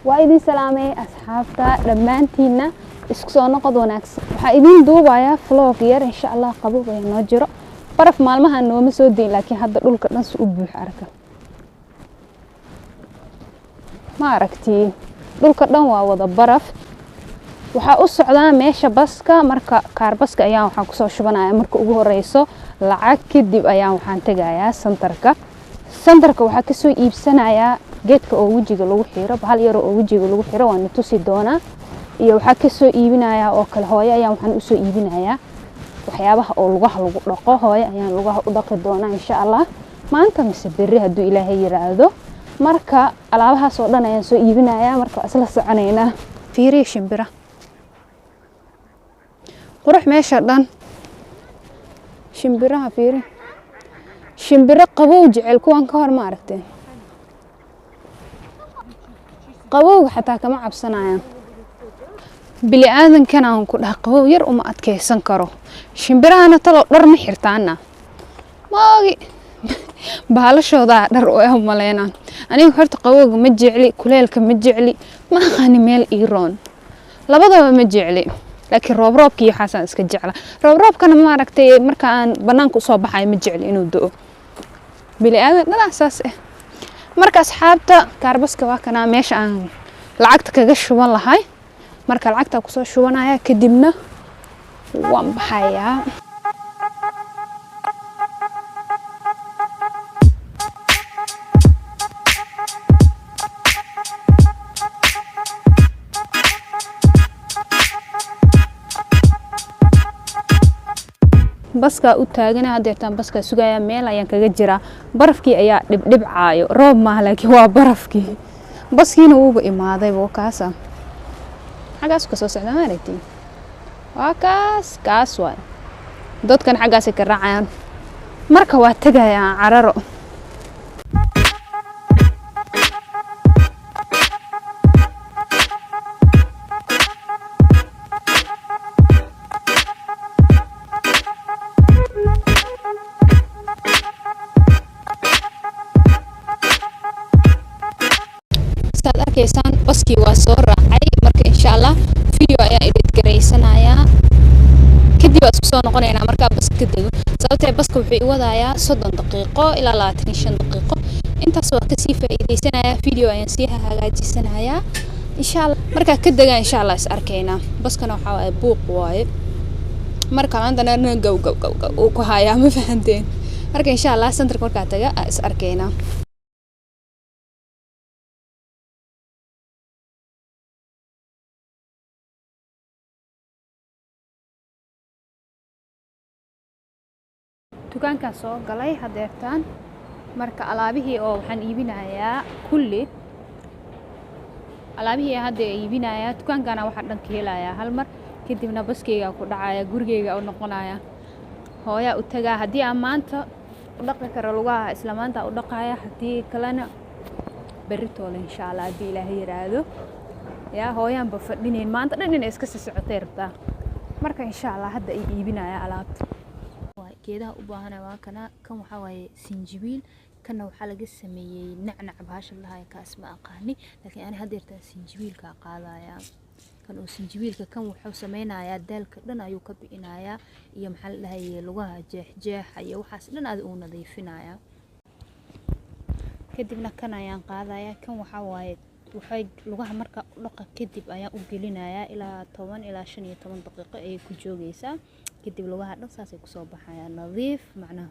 وإذن سلامي أصحابتا دمانتينا isku soo noqod wanaagsan waxa idin duubaya vlog yar insha Allah qaboob ay noo jiro baraf maalmaha nooma soo deyn laakiin hadda dhulka dhan soo buux arka ma aragti dhulka dhan waa wada baraf waxa u socdaa meesha baska marka kaar baska ayaa waxaan ku soo shubanaya marka ugu horeyso lacag kadib ayaa waxaan tagayaa santarka waxa ka soo iibsanaya geedka oo wajiga lagu xiro bahal yar oo wajiga lagu xiro waan tusi doonaa iyo waxa ka soo iibinaya oo kala hooyo ayaan waxaan u soo iibinaya waxyaabaha oo lugaha lagu dhaqo hooyo ayaan lugaha u dhaqi doonaa insha Allah maanta mise berri haduu Ilaahay yiraahdo marka alaabahaas oo dhan ayaan soo iibinaya marka isla soconeena fiiri shimbira qurux meesha dhan shimbiraha fiiri shimbira qabow jecel kuwan ka hor ma aragtay qabowga xataa kama cabsanayaan bili aadankan aan ku dhaqaw yar uma adkeysan karo shimbirahana talo dhar ma xirtaana maagi baalashooda dhar oo maleena aniga horta qabowga ma jecli kuleelka ma jecli ma aqaan meel iiroon labadaba ma jecli laakiin roobkii xasan iska jecla roobkana ma aragtay marka aan banaanka soo baxay ma jecli inuu doo bili aadan dhan asaas marka asxaabta kaarbaska waa kana meesha aan lacagta kaga shuban lahay marka lacagta ku soo shubanaya kadibna waan baxayaa baska u taagana hadeertan baska sugaya meel ayaan kaga jira barafkii ayaa dhibcaayo roob ma laakiin waa barafkii baskiina uu imaaday boo kaasa xagaas ka soo socda maaragtay waa kaas waa dadkan xagaas ka raacayaan marka waa tagayaan cararo arkaysan baski waa soo raacay marka insha Allah video ayaa edit gareysanayaa kadib isku soo noqonaynaa marka baska dego sababtoo baska wuxuu i wadayaa 30 daqiiqo ilaa 25 daqiiqo intaas waa ka sii faa'iideysanayaa video ayaan sii hagaajisanayaa insha Allah marka ka degan insha Allah is arkayna baskana waxa ay buuq waaye marka maanta gow oo ku haya ma fahanteen marka insha Allah santarka marka taga is arkayna dukaanka soo galay hadeertaan marka alaabihii oo waxaan iibinayaa kulli alaabihii hadda iibinayaa dukaankana waxa dhan ka helayaa hal mar kadibna baskeyga ku dhacaya gurigeyga oo noqonaya hooya u tagaa hadii aan maanta u dhaqi karo lugaha isla maanta u dhaqaya hadii kalena berri toole insha Allah hadii Ilaahay yiraahdo yaa hooyaan ba fadhineen maanta dhan inay iska socotay rabtaa marka insha Allah hadda ay iibinayaa alaabta geedaha u baahan waa kana kan waxa waaye sinjibiil kana waxa laga sameeyay nacnac baasha lahaay kaas ma aqaani laakiin aan hadeerta sinjibiilka qaadaya kan oo sinjibiilka kan wuxuu sameeynayaa daalka dhan ayuu ka bixinayaa iyo maxaa la dhahay lugaha jeex iyo waxaas dhan aad u nadiifinaya kadibna kan ayaan qaadaya kan waxa waaye waxay lugaha marka u dhaqa kadib ayaan u gelinayaa ilaa 10 ilaa 15 daqiiqo ay ku joogaysaa kadib lugaha dhan saasay ku soo baxayaan nadiif macnaha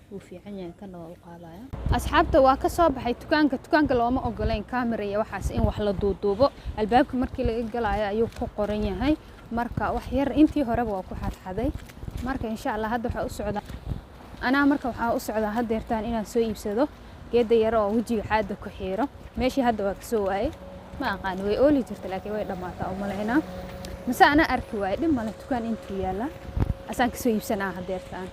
uu fiican yahay kan waa u qaadaya asxaabta waa ka soo baxay dukaanka looma ogoleen camera iyo waxaas in wax la duuduubo albaabka markii laga galaayo ayuu ku qoran yahay marka wax yar intii hore waa ku xadxaday marka insha Allah hadda waxa u socda waxa u socda hadeertaan inaan soo iibsado geeda yar oo wajiga xaada ku xiiro meeshii hadda waa ka soo waayay ma aqaan way ooli jirtay laakiin way dhamaatay oo maleena mase ana arki waay dhib male dukaan intii yaala asaan ka soo iibsanaa hadeertaan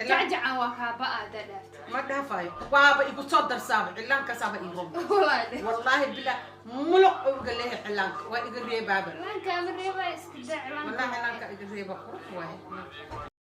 جعجعة وكابة دلافت ما دافاي بابا يقول صدر سابع علانك سابع يقوم والله بالله ملق وقال له علانك ويقول لي بابا علانك من ريبة اسكدع علانك والله علانك يقول لي بابا